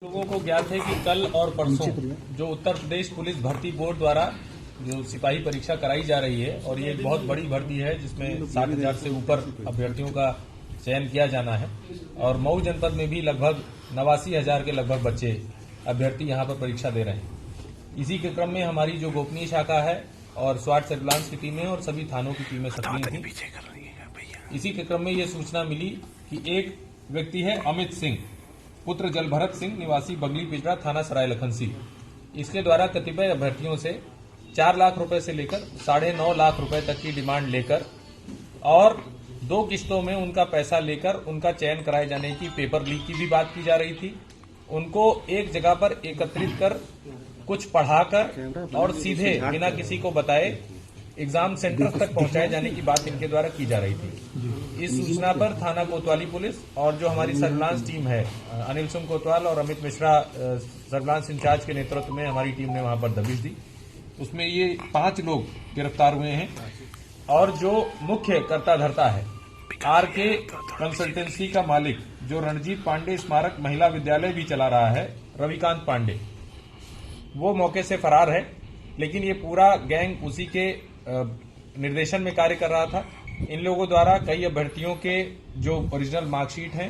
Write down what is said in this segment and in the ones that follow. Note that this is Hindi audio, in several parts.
लोगों को ज्ञात है कि कल और परसों जो उत्तर प्रदेश पुलिस भर्ती बोर्ड द्वारा जो सिपाही परीक्षा कराई जा रही है और ये एक बहुत बड़ी भर्ती है जिसमें 60,000 से ऊपर अभ्यर्थियों का चयन किया जाना है और मऊ जनपद में भी लगभग 89,000 के लगभग बच्चे अभ्यर्थी यहां पर परीक्षा दे रहे हैं। इसी के क्रम में हमारी जो गोपनीय शाखा है और स्वाट सर्विलांस की टीमें और सभी थानों की टीमें सक्रिय थी। इसी के क्रम में ये सूचना मिली कि एक व्यक्ति है अमित सिंह पुत्र जलभरत सिंह निवासी बगली पिजड़ा थाना सराय लखनसी, इसके द्वारा कतिपय अभ्यर्थियों से 4 लाख रुपए से लेकर 9.5 लाख रुपए तक की डिमांड लेकर और 2 किस्तों में उनका पैसा लेकर उनका चयन कराए जाने की पेपर लीक की भी बात की जा रही थी। उनको एक जगह पर एकत्रित कर कुछ पढ़ाकर और सीधे बिना किसी को बताए एग्जाम सेंटर तक पहुंचाए जाने की बात इनके द्वारा की जा रही थी। इस सूचना पर थाना कोतवाली पुलिस और जो हमारी सर्विलांस टीम है अनिल सिंह कोतवाल और अमित मिश्रा सर्विलांस इंचार्ज के नेतृत्व में हमारी टीम ने वहां पर दबिश दी। उसमें ये 5 लोग गिरफ्तार हुए हैं और जो मुख्य कर्ता धर्ता है आरके कंसल्टेंसी का मालिक जो रणजीत पांडे स्मारक महिला विद्यालय भी चला रहा है रविकांत पांडे, वो मौके से फरार है, लेकिन ये पूरा गैंग उसी के निर्देशन में कार्य कर रहा था। इन लोगों द्वारा कई अभ्यर्थियों के जो ओरिजिनल मार्कशीट हैं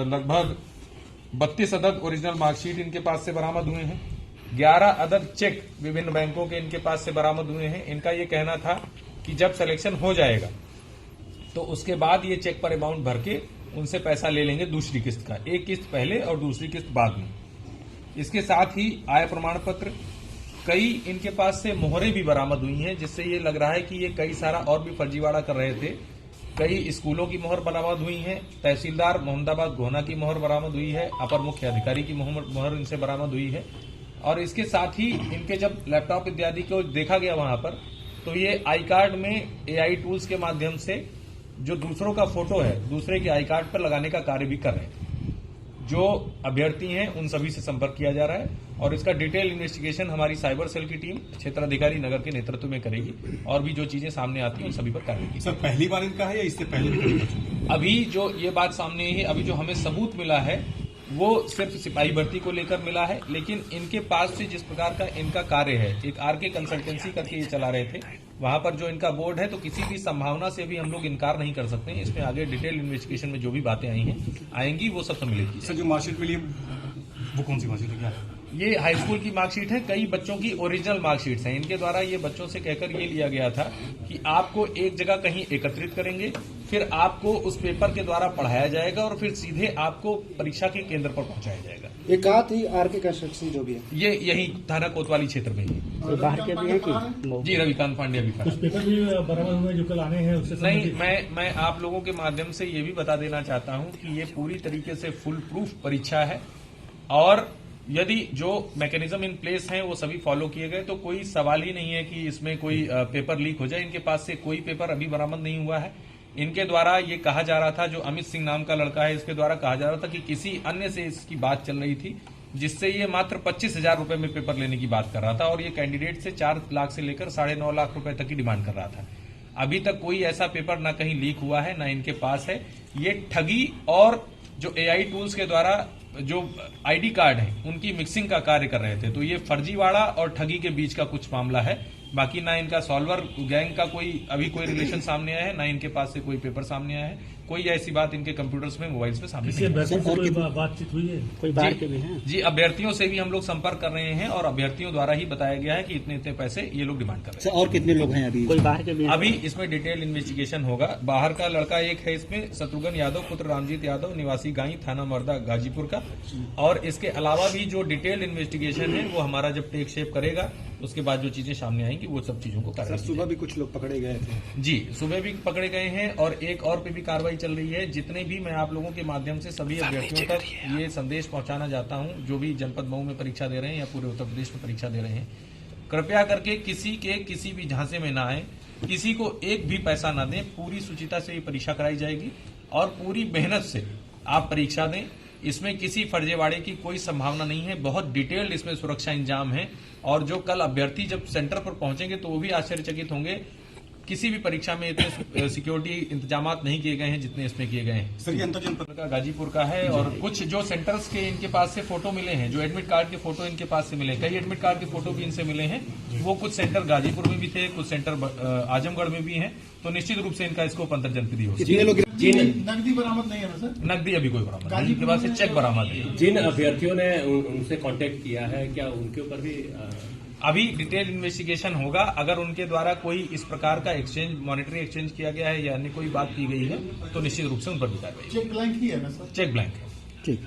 लगभग 32 अदद ओरिजिनल मार्कशीट इनके पास से बरामद हुए हैं। 11 अदद चेक विभिन्न बैंकों के इनके पास से बरामद हुए हैं। इनका ये कहना था कि जब सिलेक्शन हो जाएगा तो उसके बाद ये चेक पर अमाउंट भर के उनसे पैसा ले लेंगे दूसरी किस्त का, एक किस्त पहले और दूसरी किस्त बाद में। इसके साथ ही आय प्रमाण पत्र, कई इनके पास से मोहरें भी बरामद हुई हैं, जिससे ये लग रहा है कि ये कई सारा और भी फर्जीवाड़ा कर रहे थे। कई स्कूलों की मोहर बरामद हुई है, तहसीलदार मोहम्मदाबाद गोहना की मोहर बरामद हुई है, अपर मुख्य अधिकारी की मोहर इनसे बरामद हुई है। और इसके साथ ही इनके जब लैपटॉप इत्यादि को देखा गया वहां पर, तो ये आई कार्ड में एआई टूल्स के माध्यम से जो दूसरों का फोटो है दूसरे के आई कार्ड पर लगाने का कार्य भी कर रहे थे। जो अभ्यर्थी हैं उन सभी से संपर्क किया जा रहा है और इसका डिटेल इन्वेस्टिगेशन हमारी साइबर सेल की टीम क्षेत्राधिकारी नगर के नेतृत्व में करेगी और भी जो चीजें सामने आती हैं उन सभी पर कार्रवाई की। सर, पहली बार इनका है या इससे पहले? अभी जो ये बात सामने है, अभी जो हमें सबूत मिला है वो सिर्फ सिपाही भर्ती को लेकर मिला है, लेकिन इनके पास से जिस प्रकार का इनका कार्य है, एक आरके कंसल्टेंसी करके ये चला रहे थे, वहां पर जो इनका बोर्ड है, तो किसी भी संभावना से भी हम लोग इनकार नहीं कर सकते हैं। इसमें आगे डिटेल इन्वेस्टिगेशन में जो भी बातें आएंगी वो सब मिलेगी। सर, जो मार्कशीट मिली वो कौन सी मार्कशीट है, क्या है? ये हाई स्कूल की मार्कशीट है, कई बच्चों की ओरिजिनल मार्कशीट्स हैं। इनके द्वारा ये बच्चों से कहकर ये लिया गया था कि आपको एक जगह कहीं एकत्रित करेंगे, फिर आपको उस पेपर के द्वारा पढ़ाया जाएगा और फिर सीधे आपको परीक्षा के केंद्र पर पहुंचाया जाएगा। एक आत ही आरके कंस्ट्रक्शन जो भी है ये यही थाना कोतवाली क्षेत्र में ही बाहर के भी है कि जी रविकांत पांडे भी कुछ पेपर भी बरामद हुए जो कल आने हैं उससे नहीं। मैं आप लोगों के माध्यम से ये भी बता देना चाहता हूं कि ये पूरी तरीके से फुल प्रूफ परीक्षा है और यदि जो मैकेनिज्म इन प्लेस हैं वो सभी फॉलो किए गए तो कोई सवाल ही नहीं है कि इसमें कोई पेपर लीक हो जाए। इनके पास से कोई पेपर अभी बरामद नहीं हुआ है। इनके द्वारा ये कहा जा रहा था, जो अमित सिंह नाम का लड़का है, इसके द्वारा कहा जा रहा था कि किसी अन्य से इसकी बात चल रही थी, जिससे ये मात्र 25,000 रुपए में पेपर लेने की बात कर रहा था और ये कैंडिडेट से 4 लाख से लेकर 9.5 लाख रुपए तक की डिमांड कर रहा था। अभी तक कोई ऐसा पेपर ना कहीं लीक हुआ है ना इनके पास है। ये ठगी और जो एआई टूल्स के द्वारा जो आईडी कार्ड है उनकी मिक्सिंग का कार्य कर रहे थे, तो ये फर्जीवाड़ा और ठगी के बीच का कुछ मामला है। बाकी ना इनका सॉल्वर गैंग का अभी कोई रिलेशन सामने आया है, ना इनके पास से कोई पेपर सामने आया है। कोई ऐसी बात इनके कंप्यूटर्स में मोबाइल्स में सामने नहीं कोई बातचीत हुई है? कोई बाहर के भी हैं? जी, अभ्यर्थियों से भी हम लोग संपर्क कर रहे हैं और अभ्यर्थियों द्वारा ही बताया गया है कि इतने इतने पैसे ये लोग डिमांड कर रहे हैं। और कितने लोग हैं अभी? कोई बाहर के भी हैं? अभी इसमें डिटेल इन्वेस्टिगेशन होगा। बाहर का लड़का एक है इसमें, शत्रुघ्न यादव पुत्र रामजीत यादव निवासी गाई थाना मर्दा गाजीपुर का, और इसके अलावा भी जो डिटेल इन्वेस्टिगेशन है वो हमारा जब टेक शेप करेगा उसके बाद जो चीजें सामने आएंगी वो सब चीजों को कार्रवाई। सुबह भी कुछ लोग पकड़े गए थे? जी, सुबह भी पकड़े गए हैं और एक और पे भी कार्रवाई चल रही है। जितने भी मैं आप लोगों के माध्यम से सभी अभ्यर्थियों तक ये संदेश पहुंचाना चाहता हूं, जो भी जनपद मऊ में परीक्षा दे रहे हैं या पूरे उत्तर प्रदेश में परीक्षा दे रहे हैं, कृपया करके किसी के किसी भी झांसे में ना आए, किसी को एक भी पैसा ना दें। पूरी सुचिता से ये परीक्षा कराई जाएगी और पूरी मेहनत से आप परीक्षा दें। इसमें किसी फर्जीवाड़े की कोई संभावना नहीं है। बहुत डिटेल्ड इसमें सुरक्षा इंतजाम है और जो कल अभ्यर्थी जब सेंटर पर पहुंचेंगे तो वो भी आश्चर्यचकित होंगे किसी भी परीक्षा में इतने सिक्योरिटी इंतजाम नहीं किए गए हैं जितने इसमें किए गए हैं। सर ये अंतर जनपद का गाजीपुर का है और कुछ जो सेंटर्स के इनके पास से फोटो मिले हैं, जो एडमिट कार्ड के फोटो इनके पास से मिले, कई एडमिट कार्ड के फोटो भी इनसे मिले हैं। वो कुछ सेंटर गाजीपुर में भी थे, कुछ सेंटर आजमगढ़ में भी हैं। तो निश्चित रूप से इनका स्कोप अंतर जनपदीय हो। नकदी बरामद नहीं है ना सर? नकदी अभी कोई बरामद नहीं, इनके पास से चेक बरामद है। जिन अभ्यर्थियों ने उनसे कांटेक्ट किया है, क्या उनके ऊपर भी अभी डिटेल इन्वेस्टिगेशन होगा। अगर उनके द्वारा कोई इस प्रकार का एक्सचेंज, मॉनेटरी एक्सचेंज किया गया है या अन्य कोई बात की गई है तो निश्चित रूप से उन पर भी कार्रवाई। चेक ब्लैंक ही है ना सर? चेक ब्लैंक है। ठीक।